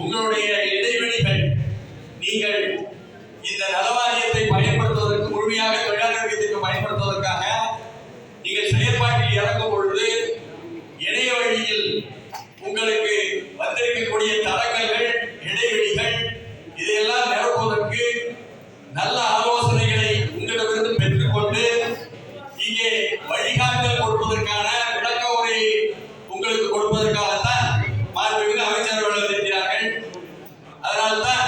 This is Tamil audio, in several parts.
உங்களுடைய இடைவெளிகள் நீங்கள் இந்த நலவாரியத்தை பயன்படுத்துவதற்கு முழுமையாக தொழிலாளர் வீதத்திற்கு பயன்படுத்துவதற்காக நீங்கள் செயற்பாட்டில் இறங்கும் பொழுது இணைய வழியில் உங்களுக்கு வந்திருக்கக்கூடிய தடங்கல்கள் இடைவெளிகள் இதையெல்லாம் நிரப்புவதற்கு நல்ல ஆலோசனைகளை உங்களிடமிருந்து பெற்றுக்கொண்டு இங்கே வழிகாட்டல் கொடுப்பதற்கான விளக்க உரை உங்களுக்கு கொடுப்பதற்காகத்தான் மாண்புமிகு அமைச்சர் அவர்கள் இருக்கிறார்கள். அதனால்தான்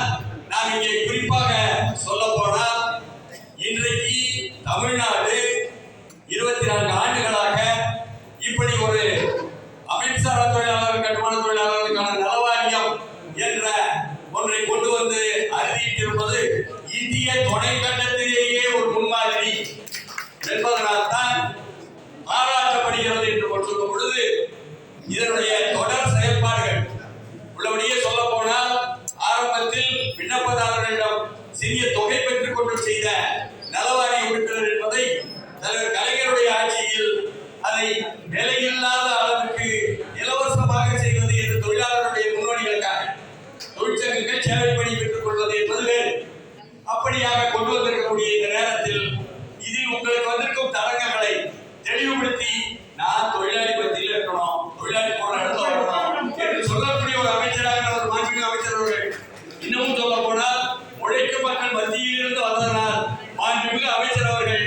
நாம் இங்கே குறிப்பாக சொல்ல போனால் இன்றைக்கு தமிழ்நாடு 24 ஆண்டுகளாக இப்படி ஒரு அமைப்புசாரா தொழிலாளர் கட்டுமான தொழிலாளர்களுக்கான நலவாரியம் என்ற ஒன்றை கொண்டு வந்து அறிவித்திருப்பது இந்திய துணைக்கண்டத்திலேயே ஒரு முன்மாதிரி என்பதனால் தான் பாராட்டப்படுகிறது என்று சொல்லும் பொழுது இதனுடைய தொடர் செயல்பாடுகள் உள்ளபடியே சொல்ல போனால் ஆரம்பத்தில் விண்ணப்பதாரர்களிடம் சிறிய தொகை பெற்றுக் கொண்டு செய்த நலவாரிய உறுப்பினர் என்பதை தலைவர் கலைஞருடைய ஆட்சியில் அதை விலையில்லாத அளவுக்கு இலவசமாக செய்வது என்று தொழிலாளருடைய முன்னோடிகளுக்காக தொழிற்சங்கங்கள் சேவைப்படி பெற்றுக் கொள்வது என்பது வேறு. அப்படியாக கொண்டு வந்திருக்கக்கூடிய இந்த நேரத்தில் இதில் உங்களுக்கு வந்திருக்கும் தடங்கங்களை தெளிவுபடுத்தி நான் தொழிலாளி பத்தியில் இருக்கணும், தொழிலாளி போன இடத்துல வரணும் என்று சொல்லக்கூடிய ஒரு அமைச்சராக ஒரு மாண்புமிகு அமைச்சர் அவர்கள். இன்னமும் சொல்ல போனால் உழைக்கும் மக்கள் மத்தியில் இருந்து வந்ததனால் மாண்புமிகு அமைச்சர் அவர்கள்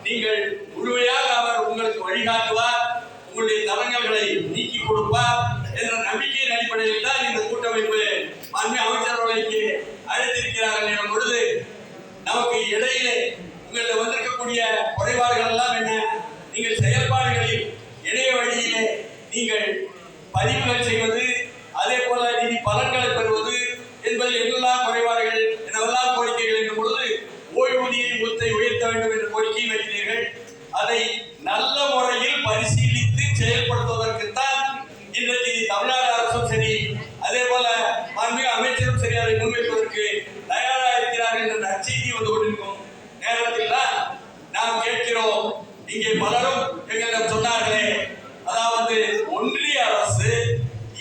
நீங்கள் முழுமையாக அவர் உங்களுக்கு வழிகாட்டுவார், உங்களுடைய தடங்கல்களை நீக்கி கொடுப்பார் என்ற நம்பிக்கையின் அடிப்படையில் தான் இந்த கூட்டமைப்பு மாண்புமிகு அமைச்சர் அவர்களுக்கு அழைத்திருக்கிறார்கள் எனும் பொழுது நமக்கு இடையிலே உங்களிடம் வந்திருக்கக்கூடிய குறைபாடுகள் எல்லாம் என்ன? நீங்கள் செயல்பாடுகளில் இணைய வழியிலே நீங்கள் பதிவுகள் செய்வது, அதே போல நிதி பலன்களை பெறுவது என்பதில் என்னெல்லாம் குறைபாடுகள் என்னவெல்லாம் கோரிக்கைகள் என்ற பொழுது ஓய்வூதியத்தை உயர்த்த வேண்டும் என்ற கோரிக்கையை வைக்கிறீர்கள். அதை நல்ல முறையில் பரிசீலித்து செயல்படுத்துவதற்குத்தான் இன்றைக்கு தமிழ்நாடு அரசும் சரி, அதே போல மாண்புமிகு அமைச்சரும் சரி அதை முன்வைப்பதற்கு தயாராக இருக்கிறார்கள் என்ற நற்செய்தி வந்து கொண்டிருக்கும் நேரத்தில் தான் நாம் கேட்கிறோம். இங்கே பலரும் எங்களிடம் சொன்னார்களே, அதாவது ஒன்றிய அரசு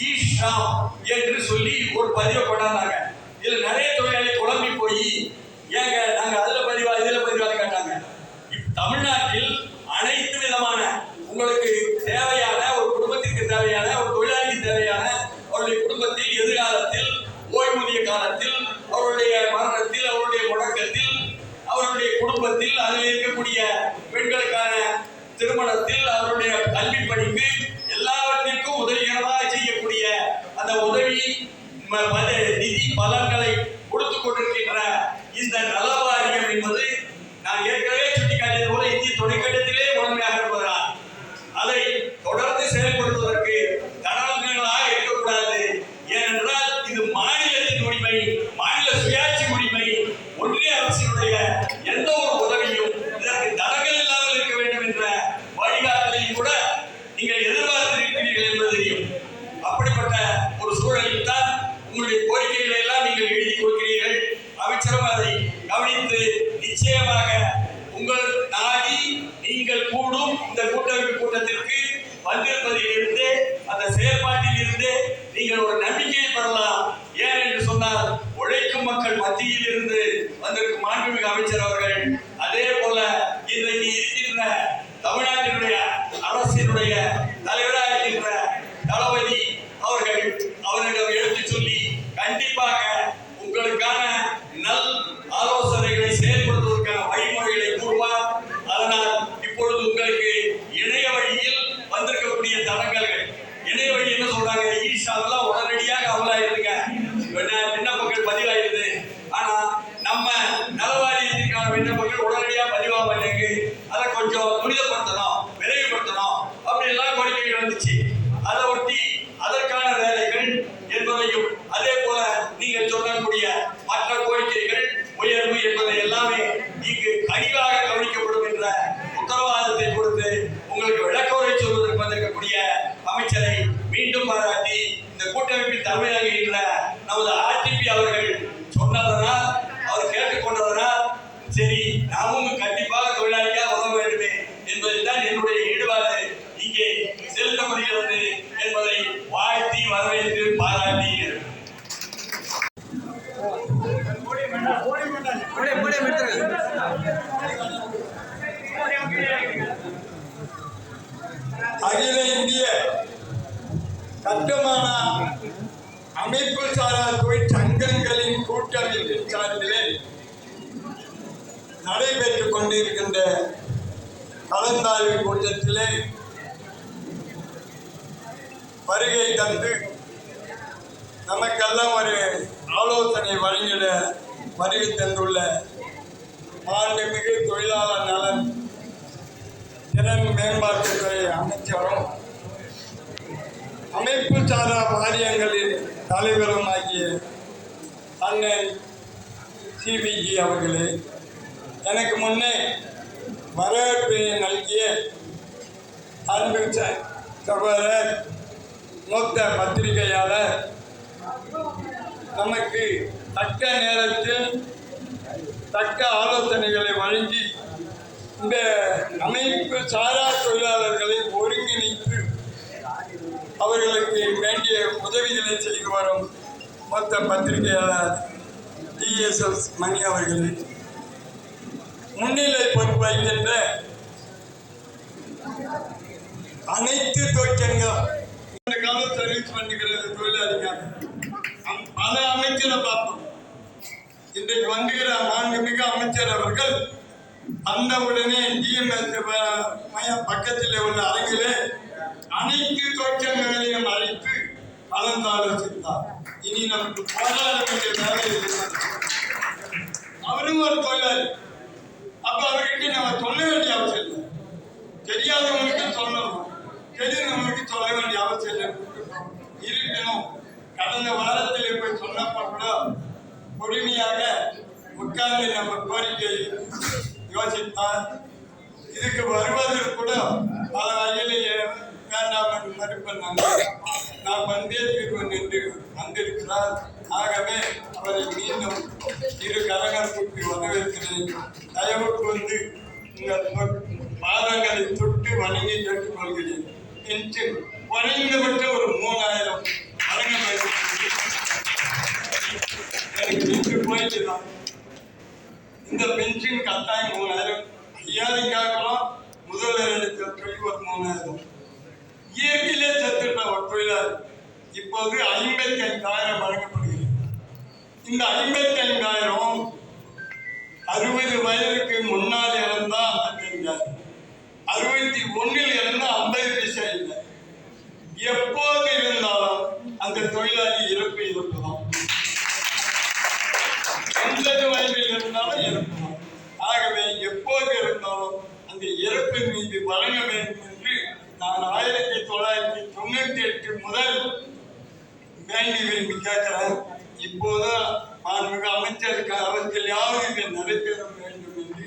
ஈஷாம் என்று சொல்லி ஒரு பதிவை கொண்டாந்தாங்க. இதுல நிறைய தொழிலாளி குழம்பி போய் ஏங்க நாங்க அதுல பதிவா இதுல பதிவான்னு கேட்டாங்க. தமிழ்நாட்டில் அனைத்து விதமான உங்களுக்கு காலகட்டத்தில் அவருடைய கல்வி படிப்பு எல்லாவற்றிற்கும் உதவிகரமாக செய்யக்கூடிய அந்த உதவி நிதி பலன்களை கொடுத்துக் கொண்டிருக்கின்ற இந்த நல வாரியம் என்பது நான் ஏற்கனவே சுட்டிக்காட்டியது போல இந்திய துணைக்கண்டத்திலே முதன்மையாக இருப்பதால் அதை தொடர்ந்து செயல்படுத்துவதற்கு தடங்களாக இருக்கக்கூடாது. ஏனென்றால் இது மாநிலத்தின் உரிமை, மாநில சுயாட்சி உரிமை. ஒன்றிய அரசினுடைய எந்த ஒரு உதவியும் இதற்கு தடங்கள் இல்லாமல் இருக்க வேண்டும் என்ற வழிகாட்டலையும் கூட நீங்கள் எதிர்பார்த்திருக்கிறீர்கள் என்பது தெரியும். அப்படிப்பட்ட ஒரு சூழலில் தான் உங்களுடைய கோரிக்கைகளை எல்லாம் நீங்கள் எழுதி கொடுக்கிறீர்கள். அமைச்சரும் அதை கவனித்து நிச்சயமாக உங்கள் நாடி நீங்கள் கூடும் இந்த கூட்டமைப்பு கூட்டத்திற்கு வந்திருப்பதில் இருந்து அந்த செயல்பாட்டில் இருந்து நீங்கள் ஒரு நம்பிக்கையை பெறலாம். ஏன் என்று சொன்னால் உழைக்கும் மக்கள் மத்தியில் இருந்து வந்திருக்கும் மாண்புமிகு அமைச்சர் அவர்கள், அதே போல இன்றைக்கு இருக்கின்ற தமிழ்நாட்டினுடைய அரசினுடைய தலைவராக இருக்கின்ற தளபதி அவர்கள் அவரிடம் எடுத்து சொல்லி கண்டிப்பாக உங்களுக்கான நல் ஆலோசனைகளை செயல்படுத்துவதற்கான வழிமுறைகளை கூறுவார். அதனால் இப்பொழுது உங்களுக்கு இணைய வழியில் வந்திருக்கக்கூடிய தடங்கல்கள், இணைய வழி என்ன சொல்றாங்க, ஈஷாவெல்லாம் உடனடியாக அமலாயிருதுங்க, விண்ணப்பங்கள் பதிவாயிருது. ஆனா நம்ம நலவாரியத்திற்கான விண்ணப்பங்கள் உடனடியாக பதிவாக மாட்டேங்குது. அதை கொஞ்சம் துரிதப்படுத்தணும், விரைவுபடுத்தணும் அப்படி எல்லாம் கோரிக்கைகள் வந்துச்சு. அதை ஒட்டி அதற்கான வேலைகள் என்பதையும் அதே போல நீங்கள் சொல்லக்கூடிய மற்ற கோரிக்கைகள் உயர்வு என்பதை எல்லாமே இங்கு கனிவாக கவனிக்கப்படும் என்ற உத்தரவாதத்தை கொடுத்து உங்களுக்கு விளக்கவுரை சொல்வதற்கு வந்திருக்கக்கூடிய அமைச்சரை மீண்டும் பாராட்டி இந்த கூட்டமைப்பின் தலைமையாக இருக்கின்ற நமது ஆர்டிபி அவர்கள் சொன்னதனால், அவர் கேட்டுக்கொண்டதனால் சரி நாமும் கண்டிப்பாக தொழிலாளியாக உதவ வேண்டுமே என்பதில் தான் என்னுடைய ஈடுபாடு இங்கே செலுத்தப்படுகிறது என்பதை வாழ்த்தி வரவேற்று பாராட்டி அகில இந்திய கட்டுமான அமைப்பு சாரா தொழிற்சங்கங்களின் கூட்டமைப்பின் சார்பிலே நடைபெற்றுக் கொண்டிருக்கின்ற கலந்தாய்வு கூட்டத்திலே வருகை தந்து நமக்கெல்லாம் ஒரு ஆலோசனை வழங்கிட வருகை தந்துள்ள மாண்புமிகு தொழிலாளர் நலன் திறன் மேம்பாட்டுத்துறை அமைச்சரும் அமைப்பு சாரா வாரியங்களின் தலைவரும் ஆகிய அண்ணன் சிபிஜி அவர்களே, எனக்கு முன்னே வரவேற்பினை நல்கிய அன்பு சகோதரர் மூத்த பத்திரிகையாளர், நமக்கு தக்க நேரத்தில் தக்க ஆலோசனைகளை வழங்கி இந்த அமைப்பு சாரா தொழிலாளர்களை ஒருங்கிணைத்து அவர்களுக்கு வேண்டிய உதவிகளை செய்து வரும் மொத்த பத்திரிகையாளர் டிஎஸ்எஸ் மணி அவர்களே, முன்னிலை பொறுப்பு வைக்கின்ற அனைத்து தொழிற்சங்கம் இந்த காலம் சர்வீஸ் பண்ணுகிறது தொழிலாளிகள் பல அமைச்சரை பார்த்தோம். இன்றைக்கு வந்துகிற மாண்புமிகு அமைச்சர் அவர்கள் அந்த உடனே டிஎம்எஸ் பக்கத்தில் உள்ள அரங்கிலே அனைத்து தொழிற்சங்கங்களையும் அழைத்து கலந்தாலோசித்தார். இனி நமக்கு போராட வேண்டிய வேலை அவரும் ஒரு தொழிலாளி. அப்ப அவர்கிட்ட நம்ம சொல்ல வேண்டிய அவசியம் இல்லை, தெரியாதவங்களுக்கு சொல்லணும், தெரிஞ்சவங்களுக்கு சொல்ல வேண்டிய அவசியம் இல்லை இருக்கணும். கடந்த வாரத்தில் போய் சொன்னப்ப கூட பொறுமையாக உட்கார்ந்து நம்ம கோரிக்கை யோசித்தார். இதுக்கு வருவதற்கு கூட பல வகையிலேயே வேண்டாம் என்று மறுப்பேன். நான் வந்தே தீர்வு நின்று வந்திருக்கிறார். ஆகவே அவரை மீண்டும் இரு கரங்கள் கூட்டி வரவேற்கிறேன். தயவுக்கு வந்து உங்கள் பாதங்களை தொட்டு வணங்கி கேட்டுக்கொள்கிறேன். பென்ஷன் குறைந்தபட்ச ஒரு 3000 வழங்க வேண்டும். எனக்கு நின்று போயிட்டுதான் இந்த பென்ஷன் கட்டாயம் 3000 ஐயாயிரக்காகலாம் முதல்வர்களுக்கு சொல்லி ஒரு 3000 இயற்கையிலே செத்துட்ட ஒரு தொழிலாளி இப்போது 55,000 வழங்கப்படுகிறது. இந்த 55,000 60 வயதுக்கு முன்னால் இறந்தால் 55,000, 61 இருந்து 50 பைசா இல்லை. எப்போது இருந்தாலும் அந்த தொழிலாளி இறப்பு தான். எந்த வயதில் இருந்தாலும் இறப்புதான். ஆகவே எப்போது இருந்தாலும் அந்த இறப்பின் மீது வழங்க வேண்டும் என்று நான் 1998 முதல் வேண்டி விரும்பி கேட்கிறேன். இப்போதான் மாண்புமிகு அமைச்சருக்கு அவர்களாவது இதை நடைபெற வேண்டும் என்று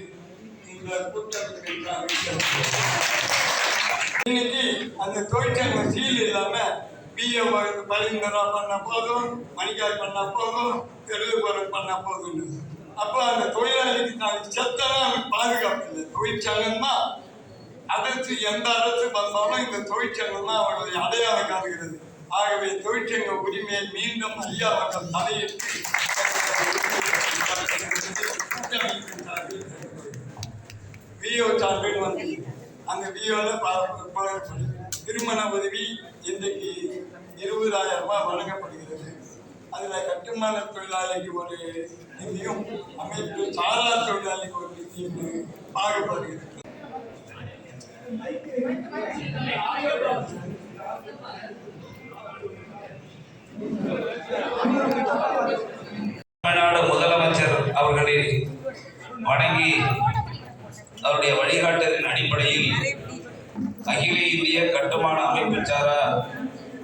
இந்த கூட்டத்தில் இன்னைக்கு அந்த தொழிற்சங்க சீல் இல்லாம பிஏ பரிந்துரை பண்ண போதும், மணிக்காய் பண்ண போதும், எழுதுபொருள் பண்ண போதும். அப்போ அந்த தொழிலாளிக்கு நான் செத்தெல்லாம் பாதுகாப்பு இல்லை. தொழிற்சங்கம் தான் அதற்கு எந்த அரசு வந்தாலும் இந்த தொழிற்சங்கம் தான் அவர்களுடைய அடையாளம் காட்டுகிறது. ஆகவே தொழிற்சங்க உரிமையை மீண்டும் ஐயா அவர்கள் தலையிட்டு விஓ சான்றிதழ் வந்து அந்த விஓல திருமண உதவி இன்றைக்கு 20,000 ரூபாய் வழங்கப்படுகிறது. அதுல கட்டுமான தொழிலாளிக்கு ஒரு நிதியும், அமைப்பு சாரா தொழிலாளிக்கு ஒரு நிதியும் பாகுபடுகிறது. தமிழ்நாடு முதலமைச்சர் அவர்களை வணங்கி அவருடைய வழிகாட்டலின் அடிப்படையில் அகில இந்திய கட்டுமான அமைப்பு சாரா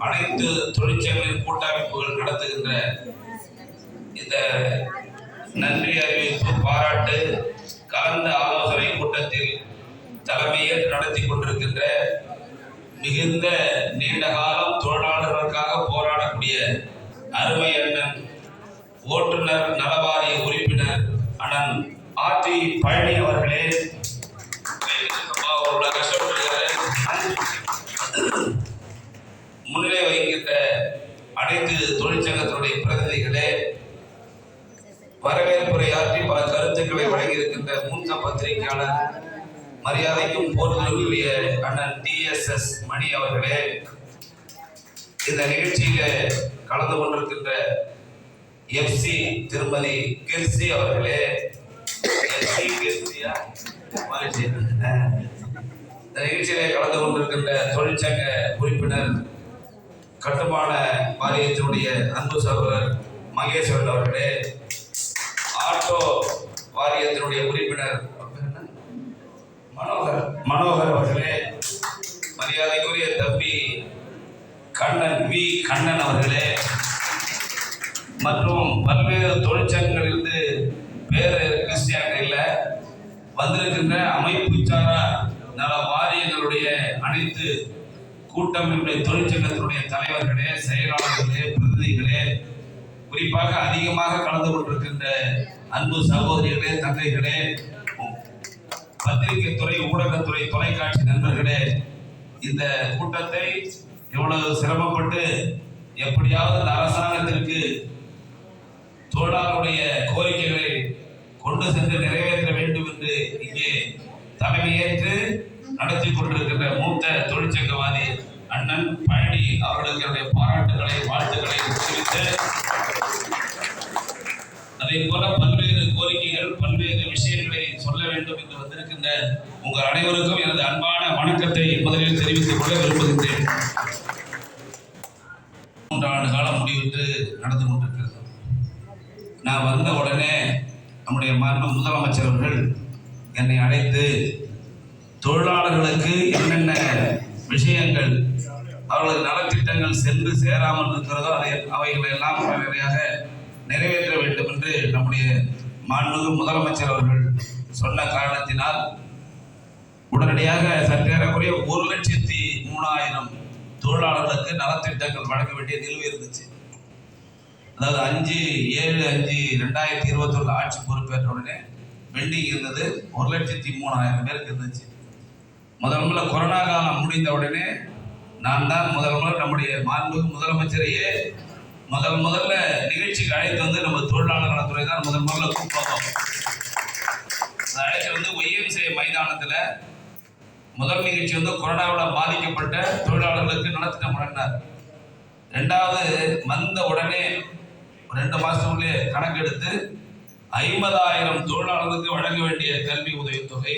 அனைத்து தொழிற்சங்கங்களின் கூட்டமைப்புகள் நடத்துகின்ற இந்த நன்றி அறிவிப்பு பாராட்டு கலந்த ஆலோசனை கூட்டத்தில் தலைமையேற்று நடத்தி கொண்டிருக்கின்ற மிகுந்த நீண்ட காலம் தொழிலாளர்களுக்காக போராடக்கூடிய அருமை அண்ணன் ஓட்டுநர் நலவாரிய உறுப்பினர் அண்ணன் ஆர்டி பழனி அவர்களே, முன்னிலை வகிக்கின்ற அனைத்து தொழிற்சங்கத்தினுடைய பிரதிநிதிகளே, வரவேற்புரையாற்றி பல கருத்துக்களை வழங்கியிருக்கின்ற மூத்த பத்திரிகையாளர் மரியாதைக்கும் போற்றுதலுக்குரிய அண்ணன் TSS மணி அவர்களே, இந்த நிகழ்ச்சியில கலந்து கொண்டிருக்கின்ற FC திருமதி கெர்சி அவர்களே, இந்த நிகழ்ச்சியிலே கலந்து கொண்டிருக்கின்ற தொழிற்சங்க உறுப்பினர் கட்டுமான வாரியத்தினுடைய அன்பு சகோதரர் மகேஸ்வரன் அவர்களே, ஆட்டோ வாரியத்தினுடைய உறுப்பினர் மனோகர் அவர்களே, மரியாதைக்குரிய தம்பி கண்ணன் V கண்ணன் அவர்களே, மற்றும் பல்வேறு தொழிற்சங்கங்களிலிருந்து வேறு கிறிஸ்டியானில் வந்திருக்கின்ற அமைப்பு சாரா நல வாரியங்களுடைய அனைத்து கூட்டமைப்புடைய தொழிற்சங்கத்தினுடைய தலைவர்களே, செயலாளர்களே, பிரதிநிதிகளே, குறிப்பாக அதிகமாக கலந்து கொண்டிருக்கின்ற அன்பு சகோதரிகளே, தங்கைகளே, பத்திரிகை துறை, ஊடகத்துறை, தொலைக்காட்சி நண்பர்களே, இந்த கூட்டத்தை எவ்வளவு சிரமப்பட்டு எப்படியாவது இந்த அரசாங்கத்திற்கு தொழிலாளருடைய கோரிக்கைகளை கொண்டு சென்று நிறைவேற்ற வேண்டும் என்று இங்கே தலைமையேற்று நடத்தி கொண்டிருக்கின்ற மூத்த தொழிற்சங்கவாதி அண்ணன் பழனி அவர்களுக்கு என்னுடைய பாராட்டுகளை, வாழ்த்துக்களை தெரிவித்து, அதே போல பல்வேறு கோரிக்கைகள், பல்வேறு விஷயங்களை சொல்ல வேண்டும் என்று வந்திருக்கின்ற உங்கள் அனைவருக்கும் எனது அன்பான வணக்கத்தை முதலில் தெரிவித்துக் கொள்ள விரும்புகின்றேன். 3 ஆண்டு காலம் முடிவிட்டு நடந்து கொண்டிருக்கிறது. நான் வந்த உடனே நம்முடைய மாண்பு முதலமைச்சர் அவர்கள் என்னை அழைத்து தொழிலாளர்களுக்கு என்னென்ன விஷயங்கள் அவர்களது நலத்திட்டங்கள் சென்று சேராமல் இருக்கிறதோ அவைகளை எல்லாம் உடனடியாக நிறைவேற்ற வேண்டும் என்று நம்முடைய மாண்புமிகு முதலமைச்சர் அவர்கள் சொன்ன காரணத்தினால் உடனடியாக சற்றேறக்குறைய 1,03,000 தொழிலாளர்களுக்கு நலத்திட்டங்கள் வழங்க வேண்டிய நிலுவை இருந்துச்சு. அதாவது 5/7/2021 ஆட்சி பொறுப்பேற்ற உடனே பெண்டிங் இருந்தது 1,03,000 பேருக்கு இருந்துச்சு. முதல்ல கொரோனா காலம் முடிந்த உடனே நான் தான் முதல்ல நம்முடைய மாண்புமிகு முதலமைச்சரையே முதல்ல நிகழ்ச்சிக்கு அழைத்து வந்து நம்ம தொழிலாளர் நலத்துறை தான் முதல்ல கூப்பிட்டோம். அழைச்சி வந்து YMCA மைதானத்தில் முதல் நிகழ்ச்சி வந்து கொரோனாவில் பாதிக்கப்பட்ட தொழிலாளர்களுக்கு நலத்திட்டம் வழங்கினார். 2வது வந்த உடனே 2 மாசத்துக்குள்ளே கணக்கெடுத்து 50,000 தொழிலாளர்களுக்கு வழங்க வேண்டிய கல்வி உதவித்தொகை,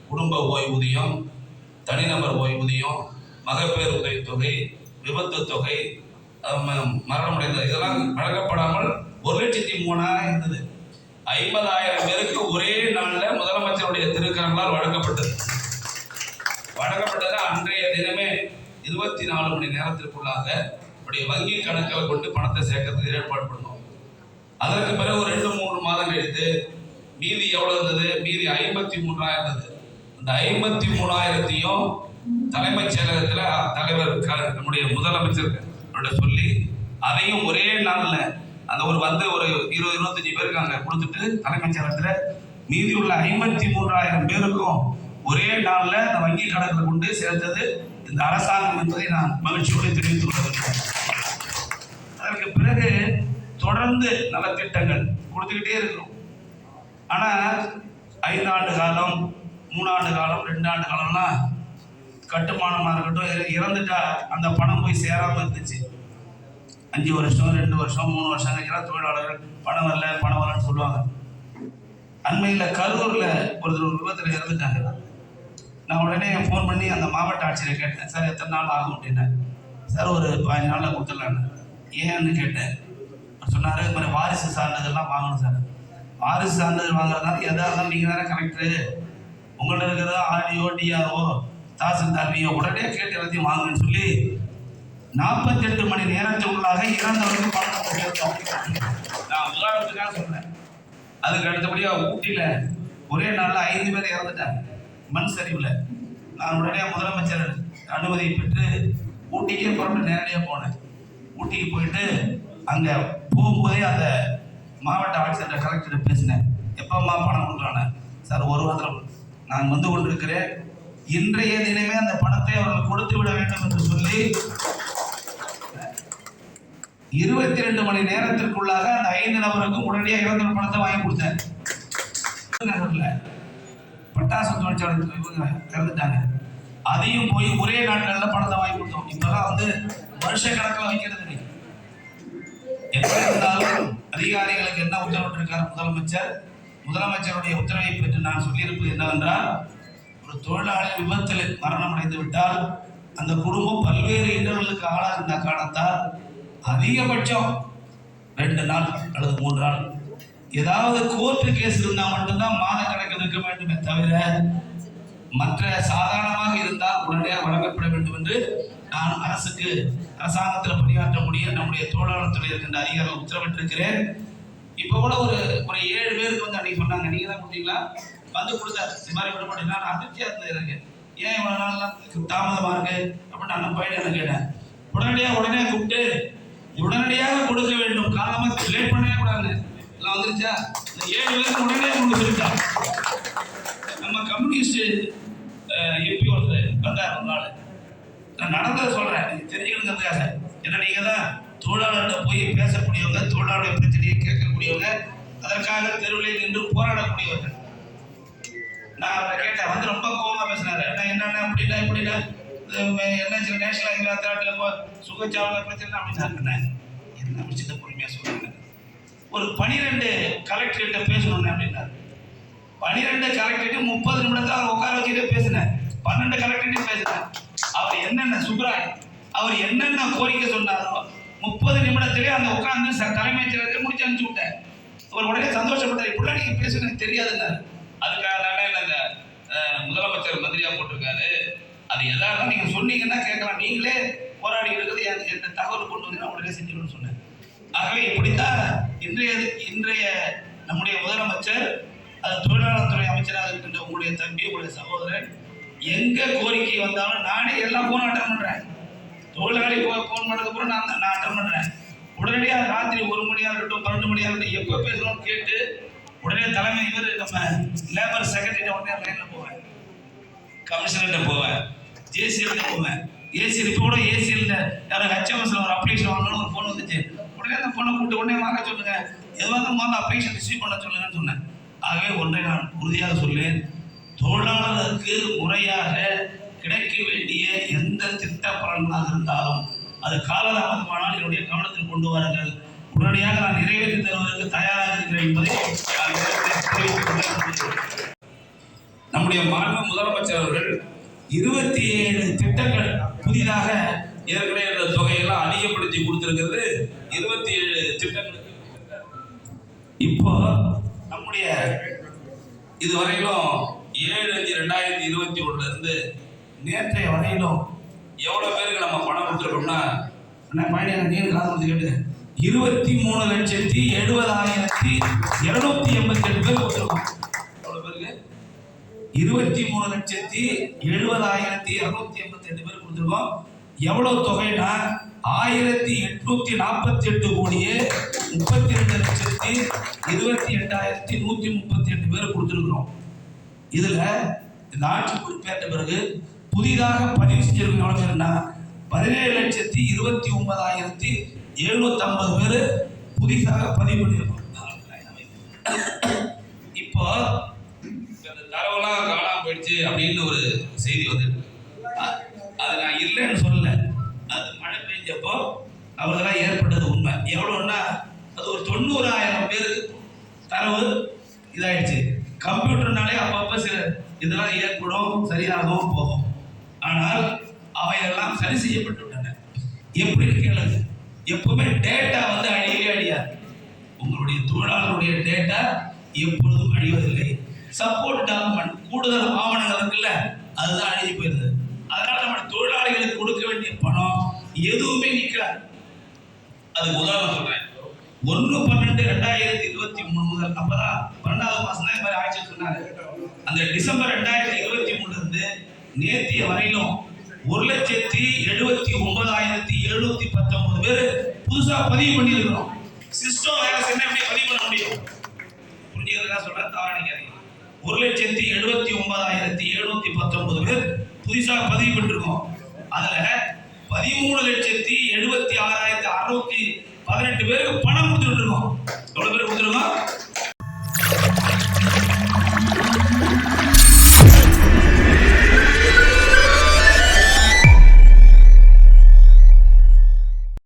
குடும்ப ஓய்வூதியம், தனிநபர் ஓய்வூதியம், மகப்பேறு உதவித்தொகை, விபத்து தொகை, மரணமடைந்த இதெல்லாம் வழங்கப்படாமல் 1,03,000 இருந்தது. 50,000 பேருக்கு ஒரே நாளில் முதலமைச்சருடைய திருக்கரங்களால் வழங்கப்பட்டது. அன்றைய தினமே 24 மணி நேரத்திற்குள்ளாக நம்முடைய வங்கி கணக்கில் கொண்டு பணத்தை சேர்க்கறதுக்கு ஏற்பாடு பண்ணோம். அதற்கு பிறகு ஒரு 2-3 மாதம் கழித்து மீதி எவ்வளவு இருந்தது? மீதி 53,000 இருந்தது. அந்த 53,000த்தையும் தலைமைச் செயலகத்தில் தலைவர் நம்முடைய முதலமைச்சர் சொல்லி அதையும் ஒரே நாளில் அந்த ஒரு 20-25 பேருக்கு அங்கே கொடுத்துட்டு தலைமைச் செயலகத்தில் மீதி உள்ள 53,000 பேருக்கும் ஒரே நாளில் அந்த வங்கி கணக்கில் கொண்டு சேர்த்தது இந்த அரசாங்கம் என்பதை நான் மகிழ்ச்சியோடு தெரிவித்துக் கொள்கிறேன். அதற்கு பிறகு தொடர்ந்து நலத்திட்டங்கள் கொடுத்துக்கிட்டே இருக்கிறோம். ஆனால் 5 ஆண்டு காலம், 3 ஆண்டு காலம், 2 ஆண்டு காலம்லாம் கட்டுமானமாக இருக்கட்டும், இறந்துட்டா அந்த பணம் போய் சேராமல் இருந்துச்சு. 5 வருஷம், 2 வருஷம், 3 வருஷம் கழிச்சா தொழிலாளர்கள் பணம் வரலன்னு சொல்லுவாங்க. அண்மையில் கரூரில் ஒரு விபத்தில் இறந்துட்டாங்க. நான் உடனே ஃபோன் பண்ணி அந்த மாவட்ட ஆட்சியரை கேட்டேன், சார் எத்தனை நாள் ஆகும் அப்படின்னேன். சார் ஒரு 15 நாளில் கொடுத்துடலான்னு. ஏன்னு கேட்டேன். சொன்னார், இது மாதிரி வாரிசு சான்றிதழ்லாம் வாங்கணும் சார். வாரிசு சான்றிதழ் வாங்குறதுனால எதாக இருந்தாலும் நீங்கள் தானே கலெக்டரு, உங்கள்ட்ட இருக்கிறதா ஆர்டிஓ, டிஆர்ஓ, தாசில்தார், விஓ உடனே கேட்டு எல்லாத்தையும் வாங்கணும்னு சொல்லி 48 மணி நேரத்துக்குள்ளாக இறந்தவருக்கு பணம் கொடுத்தோம். நான் உதாரணத்துக்காக சொன்னேன். அதுக்கு அடுத்தபடியாக ஊட்டியில் ஒரே நாளில் 5 பேர் இறந்துட்டாங்க மண் சரிவில். நான் உடனே முதலமைச்சர் அனுமதி பெற்று ஊட்டிக்கே புறப்பட்டு நேரடியாக போனேன். ஊட்டிக்கு போயிட்டு அங்கே போகும்போதே அந்த மாவட்ட ஆட்சியர் கலெக்டர் பேசினேன். எப்போம்மா பணம் கொடுக்குறானே? சார் 1 வாரத்தில் நான் வந்து கொண்டிருக்கிறேன். இன்றைய தினமே அந்த பணத்தை அவர்கள் கொடுத்து விட வேண்டும் என்று சொல்லி 22 மணி நேரத்திற்குள்ளாக அந்த 5 நபருக்கும் உடனடியாக இறந்த பணத்தை வாங்கி கொடுத்தேன். பட்டாசு தொழிற்சாலை இவங்க இறந்துட்டாங்க, அதையும் போய் ஒரே நாட்களில் பணத்தை வாங்கி கொடுத்தோம். இப்பெல்லாம் வருஷ கணக்கில் வைக்கிறது இல்லை. எப்படி இருந்தாலும் அதிகாரிகளுக்கு என்ன உத்தரவிட்டிருக்கார் முதலமைச்சருடைய உத்தரவை பெற்று நான் சொல்லியிருப்பது என்னவென்றால், ஒரு தொழிலாளி விபத்தில் மரணம் அடைந்து விட்டால் அந்த குடும்பம் பல்வேறு இடர்களுக்கு ஆளாகின்ற காரணத்தால் அதிகபட்சம் 2 நாள் அல்லது 3 நாள் ஏதாவது கோர்ட்டு கேஸ் இருந்தால் மட்டும்தான் மாத கணக்கில் இருக்க வேண்டுமே தவிர மற்ற சாதாரணமாக இருந்தால் உடனடியாக வழங்கப்பட வேண்டும் என்று நான் அரசாங்கத்தில் பணியாற்றக்கூடிய நம்முடைய தொழிலாளர் துறை இருக்கின்ற அதிகாரிகள் உத்தரவிட்டிருக்கிறேன். இப்போ கூட ஒரு 7 பேருக்கு அன்னைக்கு சொன்னாங்க, நீங்கள் தான் கொடுத்தீங்களா? வந்து கொடுத்தாரு. இது மாதிரி விட மாட்டேன். நான் அதிர்ச்சியாக இருந்தது எனக்கு. ஏன் இவ்வளோ நாள்லாம் தாமதமாக இருக்கு அப்படின்னு நான் பையனை கேட்டேன். உடனே கூப்பிட்டு உடனடியாக கொடுக்க வேண்டும், காலமாக லேட் பண்ணவே கூடாது எல்லாம் வந்துருச்சா. இந்த 7 பேருக்கு உடனே கொடுத்துருக்கா. நம்ம கம்யூனிஸ்ட் எம்பி ஒருத்தர் வந்தார் ஒரு நாள். நான் நடந்ததை சொல்கிறேன், நீங்கள் தெரிஞ்சுக்கணுங்கிறதுக்காக. ஏன்னா நீங்கள் தான் தொழிலாளர்கிட்ட போய் பேசக்கூடியவங்க, தொழிலாளர் பிரச்சனையை கேட்கக்கூடியவங்க, அதற்காக தெருவில் நின்று போராடக்கூடியவர்கள். நான் அவரை கேட்டேன், வந்து ரொம்ப கோபமாக பேசினாரு. என்னென்ன அப்படின்னா என்ன நேஷனல் ஹைதராபாத்தில் சுகச்சாவல பிரச்சனை அப்படின்னு என்ன விஷயத்தை பொறுமையாக சொல்லுங்க. ஒரு 12 கலெக்டர்கிட்ட பேசணும்னு அப்படின்னாரு. 12 கலெக்டர்கிட்ட 30 நிமிடத்தில் அவர் உட்கார வச்சுட்டே பேசினேன். 12 கலெக்டர்கிட்ட பேசினேன். அவர் என்னென்ன சுப்ராய் அவர் என்னென்ன கோரிக்கை சொன்னாரோ 30 நிமிடத்திலே அந்த உட்கார்ந்து தலைமைச் செயலகத்தை முடிச்சு அனுப்பிச்சு விட்டேன். அவர் உடனே சந்தோஷப்பட்டார். இப்படிலாம் நீங்கள் பேசுறது தெரியாதுன்னாரு. அதுக்காக தானே அந்த முதலமைச்சர் மந்திரியாக போட்டிருக்காரு. அது எதாவது நீங்கள் சொன்னீங்கன்னா கேட்கலாம், நீங்களே போராடி இருக்கிறது எந்த தகவல் கொண்டு வந்து நான் உடனே செஞ்சுக்கணும்னு சொன்னேன். ஆகவே இப்படித்தான் இன்றைய நம்முடைய முதலமைச்சர், அது தொழிலாளர் துறை அமைச்சராக இருக்கின்ற உங்களுடைய தம்பி, உங்களுடைய சகோதரன் எங்க கோரிக்கை வந்தாலும் நானே எல்லாம் போன் அட்டன் பண்றேன். தொழிலாளி போன் பண்ணதுக்கப்புறம் நான் அட்டன் பண்றேன். உடனடியாக ராத்திரி 1 மணியாக இருக்கட்டும், 12 மணியாக இருக்கட்டும், எப்போ பேசணும்னு கேட்டு உடனே தலைமை நம்ம லேபர் செக்ரட்டரிட்ட உடனே லைனில் போவேன், கமிஷனர்கிட்ட போவேன், ஜேசிஎல்கிட்ட போவேன். ஏசிஎல் இப்போ கூட ஏசிஎல்ல யாரும் ஹெச்எம்எஸ்ல ஒரு அப்ளிகேஷன் வாங்கணும்னு ஒரு ஃபோன் வந்துச்சு. உடனே அந்த ஃபோனை கூப்பிட்டு உடனே வாங்க சொல்லுங்க, எதுவாக முதல்ல அப்ளிகேஷன் ரிசீவ் பண்ண சொல்லுங்கன்னு சொன்னேன். ஆகவே ஒன்றை நான் உறுதியாக சொல்லேன், தொழிலாளருக்கு முறையாக கிடைக்க வேண்டிய எந்த திட்ட பலன்களாக இருந்தாலும் அது காலதாமதமானால் என்னுடைய கவனத்தில் கொண்டு வாருங்கள். உடனடியாக நான் நிறைவேற்றி தருவதற்கு தயாராக இருக்கிறேன் என்பதை நம்முடைய மாண்பு முதலமைச்சர் அவர்கள் 27 திட்டங்கள் புதிதாக ஏற்கனவே இந்த தொகையெல்லாம் அதிகப்படுத்தி கொடுத்திருக்கிறது. 27 திட்டங்களுக்கு இப்போ நம்முடைய இதுவரையிலும் 7/5/2021 இருந்து நேற்றைய வரையிலும் எவ்வளவு பேருக்கு நம்ம பணம் கொடுத்துருக்கோம்னா, நீங்க காசு கேட்டு 23,70,288 பேர் கொடுத்துருக்கோம். எவ்வளவு பேருக்கு? 23,70,288 பேர் கொடுத்துருக்கோம். எவ்வளவு தொகைனா 1,848 கோடியே 32,28,138 பேர் கொடுத்துருக்கிறோம். இதுல இந்த ஆட்சி பொறுப்பேற்ற பிறகு புதிதாக பதிவு செஞ்சிருக்கோம் எவ்வளவு பேருன்னா 17,29,750 பேர் புதிதாக பதிவு பண்ணியிருக்கோம். இப்போ இந்த தரவெல்லாம் காணாம போயிடுச்சு அப்படின்னு ஒரு செய்தி வந்து அது நான் இல்லைன்னு சொல்லல. அது மழை பெஞ்சப்போ அவர்களெல்லாம் ஏற்பட்டது உண்மை. எவ்வளோன்னா அது ஒரு 90,000 பேருக்கு தரவு இதாயிடுச்சு. கம்ப்யூட்டர்னாலே அப்பப்போ சில இதெல்லாம் ஏற்படும், சரியாகவும் போகும். ஆனால் அவையெல்லாம் சரி செய்யப்பட்டு விட்டன. எப்படி கேளுங்க, எப்பவுமே டேட்டா வந்து அழியவே அழியாது. உங்களுடைய தொழிலாளருடைய டேட்டா எப்பொழுதும் அழிவதில்லை. சப்போர்ட் டாக்குமெண்ட், கூடுதல் ஆவணங்கள் இருக்குல்ல, அதுதான் அழிஞ்சு போயிருது. அதனால நம்ம தொழிலாளிகளுக்கு கொடுக்க வேண்டிய பணம் எதுவுமே நிற்காது. அதுக்கு உதாரணம் சொல்றேன். 1/12/2023 முதல், அப்பதான் 12வது மாசம் தான் இந்த மாதிரி ஆட்சி சொன்னாங்க. அந்த டிசம்பர் 2023 இருந்து நேத்திய வரையிலும் 1,79,719 பேர் புதுசா பதிவு பண்ணியிருக்கிறோம். சிஸ்டம் வேலை செஞ்சா எப்படி பதிவு பண்ண முடியும்? புரிஞ்சுக்கிறதா சொல்ற, தவறு நினைக்காதீங்க. 1,79,719 பேர் புதுசா பதிவு பண்ணிருக்கோம். அதுல 13,76,618 பேருக்கு பணம் கொடுத்துட்டு இருக்கோம்.